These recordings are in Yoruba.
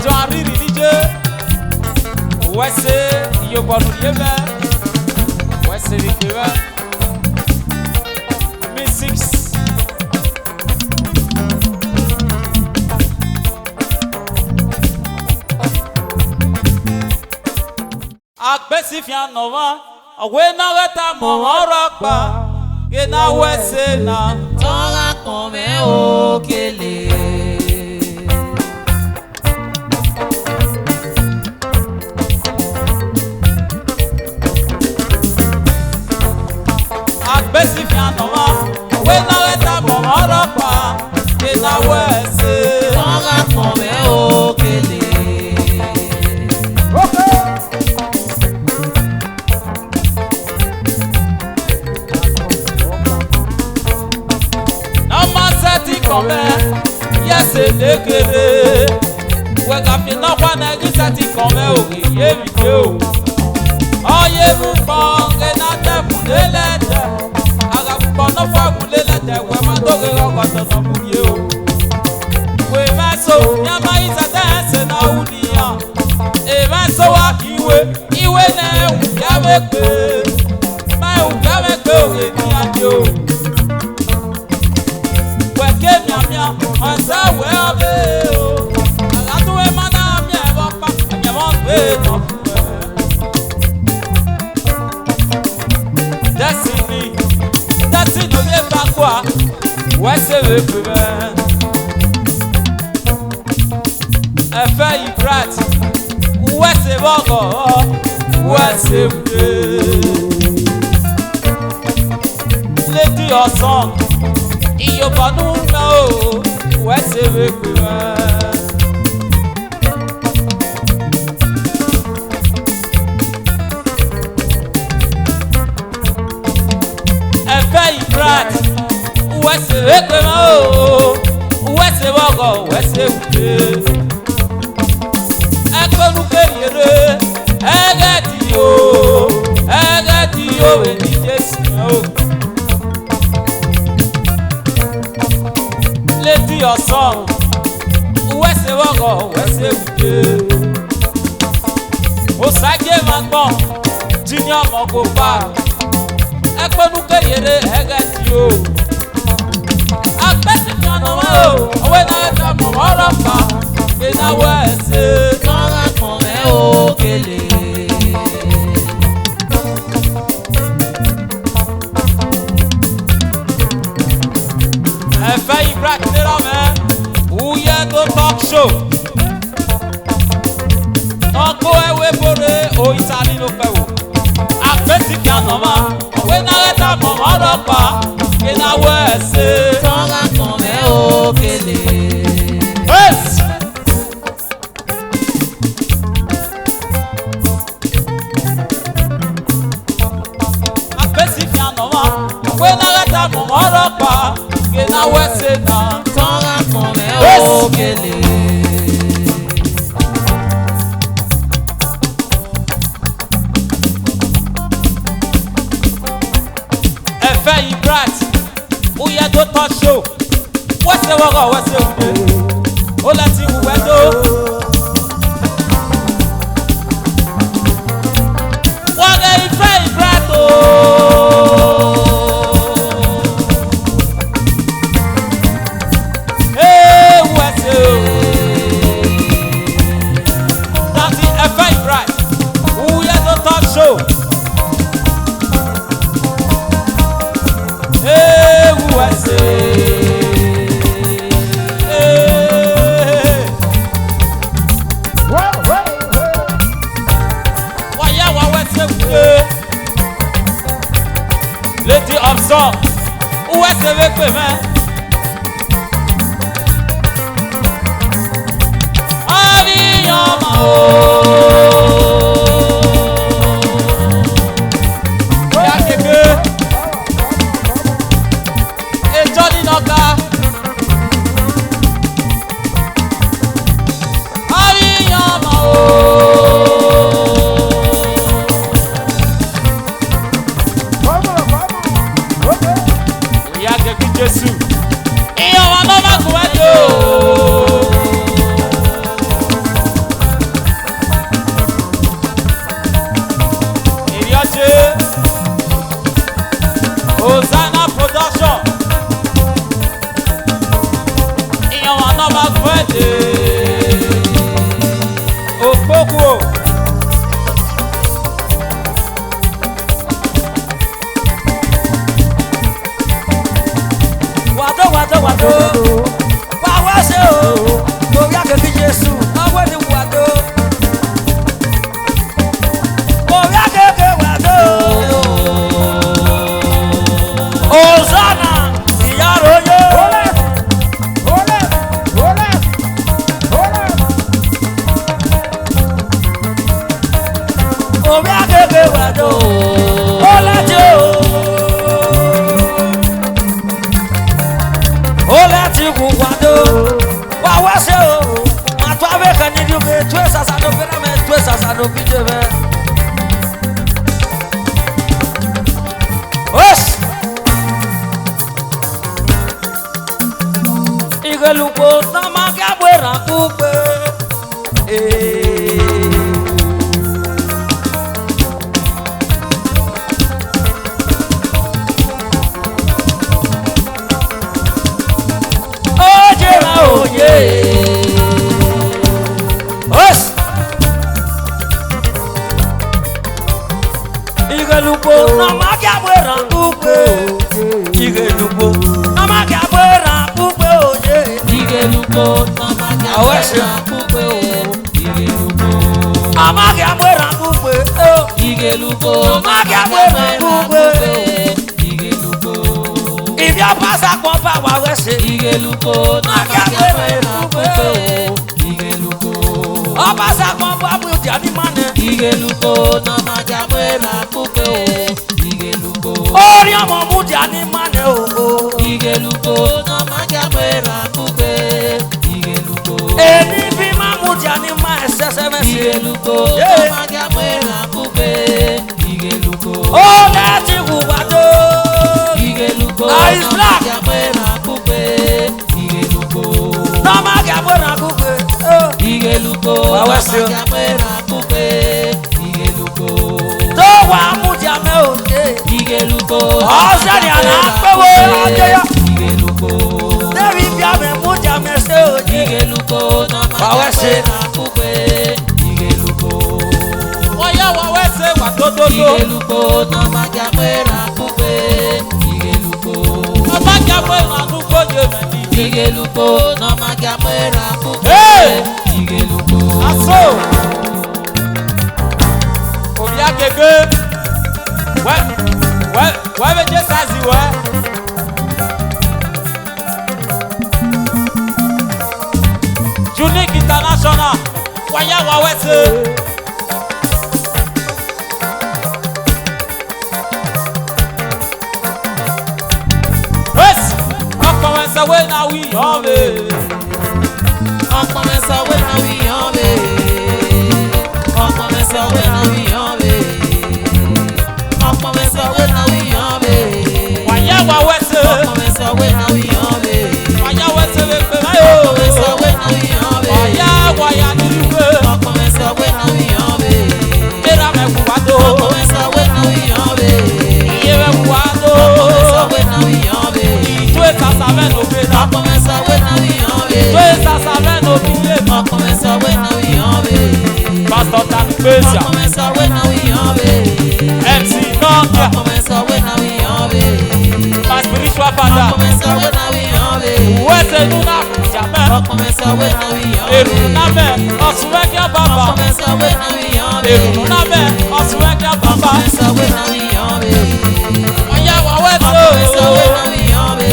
John Riri DJ. Wese Yobonu Yeme. Wese Rikwe. Me 6. Agbesi fian nova, awe na weta mo ropa, ke na wese na Tora kome okele. Agbesi fian nova, awe na weta mo ropa, ke na wese Tora kome okele. Yes, lekere. We got me no one excited to come over. Yeah, we do. Oh, yeah, we bang and not the bullet. I got one of our bullet. We're my dog. I got some of you. We might so Yama is a dance and now we are. Even so, you went there. We have a good. My own have a good. You. Ansa webe o, agatu e mana mi evopa, mi monte no. Destiny no me bakwa, wese webe. Efe ibrat, wese bogo, wese webe. Lady your song, iyo banu no. What's it with a very bright? What's it with what's it with what's it with I can't get it. I got you, and you just know. Lady your song, where's the wago, where's the Osage Mango, Junior Mogoba, Equanuka Yere, I got you. I bet it on a while, when I come from Orapa, in a west, Tora kome okele. Very bright little man, who yet to talk show. Not go away for it, or it's a little fellow. I bet you can't know when I let up on Orapa in a west. Tora kome okele. Yes! I bet you can't know when I let up on Orapa. Na wese na Tora kome okele. Efe ibrat, uye do talk show. Wese wago, wese ude. Oletin uwedo. Wage ife ibrat o. Lady of song, où est-ce que vous faites? Jesus. Oletin kukwado. Wa wase o. Ma to ave kan ni duke tu sasa do pera me tu sasa do pijebe. Os. Igelupo na ma ka bwera kupe. Os. Igelupo na ma ka bwera kupe. Igelupo na ma ka bwera kupe oye. Igelupo na ma ka bwera kupe o. Igelupo. Ama ka bwera kupe o. Igelupo ma ka bwera kupe. Igelupo. If you pass a pump wa wese. Igelupo na ma ka bwera kupe o. Igelupo. O pass a pump wa bu ti ani mane. Igelupo na ma ka bwera kupe o. Igelupo. Ori omo mu ti ani mane o. Igelupo na ma ka bwera kupe. Igelupo. Eni bi ma mu ti ani ma sese me se. Igelupo na ma ka bwera kupe. Igelupo. Oletin kukwado. Igelupo Ice na ma black. ka bwera kupe. Igelupo. Na ma ka bwera kupe. Igelupo Wa na ma wese o. ka bwera kupe. Igelupo. To wa mu ti ame o. Igelupo. Ọ̀sẹ̀ni àná pẹ̀wé ọjọ́yọ́. Igelupo. Débi bí àmì mú ti àmì ṣe òjì. Igelupo na ma Wa ka wese. bwera kupe. Igelupo. Wọ́yá wa wẹ́sẹ̀ wà tótótó. Igelupo na ma ka bwera kupe. Igelupo. Bàbá jábọ̀ ìrànú kóje mẹ́ni. Igelupo na ma ka bwera kupe. Hey! Igelupo. Aso. Omi akeke. Wẹ́ bẹ jẹ́ sáàsì wẹ́. Unique International. Wọ́yá wa wẹ́sẹ̀. Wẹ́sì. Ọkọ̀ wẹ́sẹ̀ wẹ́ na wí yọ̀ mí. Ọkọ mẹ́sàn wẹ́ na wí yàn mí. Ọkọ mẹ́sàn wẹ́ na wí yàn mí. Ọkọ mẹ́sàn wẹ́ na wí yàn mí. Wọ́yá wa wẹ́sẹ̀. Ọkọ mẹ́sàn wẹ́ na wí yàn mí. Wọ́yá wẹ́sẹ̀ wẹ́ pẹ̀ báyọ̀. Ọkọ mẹ́sàn wẹ́ na wí yàn mí. Wọ́yá nínú wẹ́. Ọkọ mẹ́sàn wẹ́ na wí yàn mí. Mẹ́ra mẹ́kù wá tó. Ọkọ mẹ́sàn wẹ́ na wí yàn mí. Iye mẹ́kù wá tó. Ọkọ mẹ́sàn wẹ́ na wí yàn mí. Ìjọ ìsàsà mẹ́nu òbí náà. Ọkọ mẹ́sàn wẹ́ na wí yàn mí. Ìjọ ìsàsà mẹ́nu òbí lè mọ̀. Ọkọ mẹ́sàn wẹ́ na wí yàn mí. Pásítọ̀ Tani Gbèsè. Ọkọ mẹ́sàn wẹ́ na wí yàn mí. MC Nọ́ọ̀kìá. Ọkọ mẹ́sàn wẹ́ na wí yàn mí. My spiritual father. Ọkọ mẹ́sàn wẹ́ na wí yàn mí. Wẹ́sẹ̀ inú náà kùjà mẹ́. Ọkọ mẹ́sàn wẹ́ na wí yàn mí. Èrùnú náà mẹ́. Ọ̀sùn wẹ́kẹ́ bàbá. Ọkọ mẹ́sàn wẹ́ na wí yàn mí. Èrùnú náà mẹ́. Ọ̀sùn wẹ́kẹ́ Ọkọ bàbá. mẹ́sàn wẹ́ na wí yàn mí. Wọ́yá wa Ọkọ mẹ́sàn wẹ́ na wẹ́sẹ̀. wí yàn mí.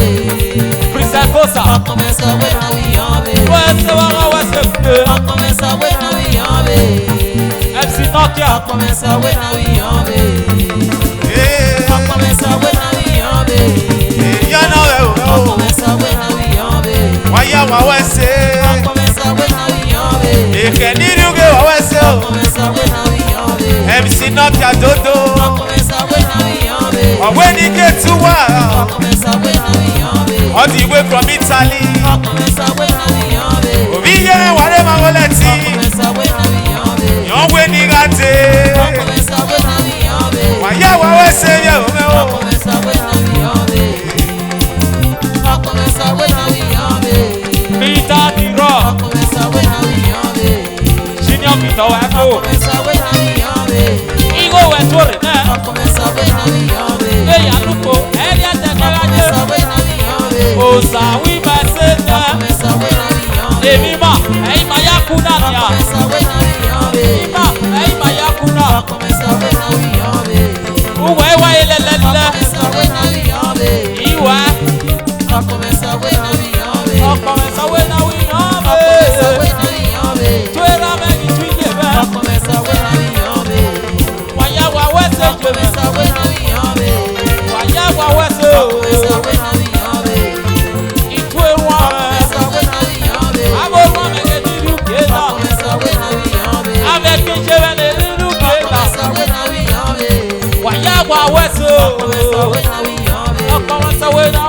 Princess Kosa. Ọkọ mẹ́sàn wẹ́ na wí yàn mí. Wẹ́sẹ̀ wá wá wẹ́sẹ̀ fúnde. Ọkọ mẹ́sàn wẹ́ na wí yàn mí. MC Nọ́ọ̀kìá. Ọkọ mẹ́sàn wẹ́ na wí yàn mí. Ọkọ mẹ́sàn wẹ́ na wí yàn mí. Ọkọ mẹ́sàn wẹ́ na wí yàn mí. Waya wa wese, Ọkọ mẹ́sàn wẹ́ na wí yàn mí. eke niruge wa wese o. Ọkọ mẹ́sàn wẹ́ na wí yàn mí. MC Nọ́ọ̀kìá dodo, Ọkọ mẹ́sàn wẹ́ na wí yàn mí. ọ̀gbẹ́ni Ketu wa, Ọkọ mẹ́sàn wẹ́ na wí yàn mí. all the way from Italy. Ọkọ mẹ́sàn wẹ́ na wí yàn mí. Obi ye wale ma Oletin, Ọkọ mẹ́sàn wẹ́ na wí yàn mí. yon we ni gate. Ọkọ mẹ́sàn wẹ́ na wí yàn mí. Waya wa wese ye o me Ọkọ o. mẹ́sàn wẹ́ na wí yàn mí. Ọkọ mẹ́sàn wẹ́ na wí yàn mí. Peter Diro. Ọkọ mẹ́sàn wẹ́ na wí yàn mí. Senior Peter Wẹ́kọ̀. Ọkọ mẹ́sàn wẹ́ na wí yàn mí. Igo wẹ́tòrè náà. Ọkọ mẹ́sàn wẹ́ na wí yàn mí. Eya luko. Ẹ̀rí ẹ̀tẹ̀ Ọkọ kẹ́rẹ́ jẹ́. mẹ́sàn wẹ́ na wí yàn mí. Òòsà wí bá ṣe náà. Ọkọ mẹ́sàn wẹ́ na wí yàn mí. Èmi mà ẹ̀yin máa yá kú náà nìyà. Ọkọ mẹ́sàn wẹ́ na wí yàn mí. Èmi mà ẹ̀yin máa yá kú náà. Ọkọ mẹ́sàn wẹ́ na wí yàn mí. Uwe wáyé lẹ́lẹ́lẹ́. Ọkọ mẹ́sàn wẹ́ na wí yàn mí. Ìwà. Ọkọ mẹ́sàn wẹ́ na wí yàn mí. Ọkọ̀ mẹ́sàn wé náà wí yàn Ọkọ mẹ́sàn wẹ́ mí. na wí yàn mí. Tó era mẹ́rin tún yé bẹ́ẹ̀. Ọkọ mẹ́sàn wẹ́ na wí yàn mí. Wàyà wà wẹ́sẹ̀ jù ọkọ̀ awẹ́sẹ̀ o. ọkọ̀ mẹ́sàn-án wé náà wí yàn mí. ọkọ̀ mẹ́sàn-án wé náà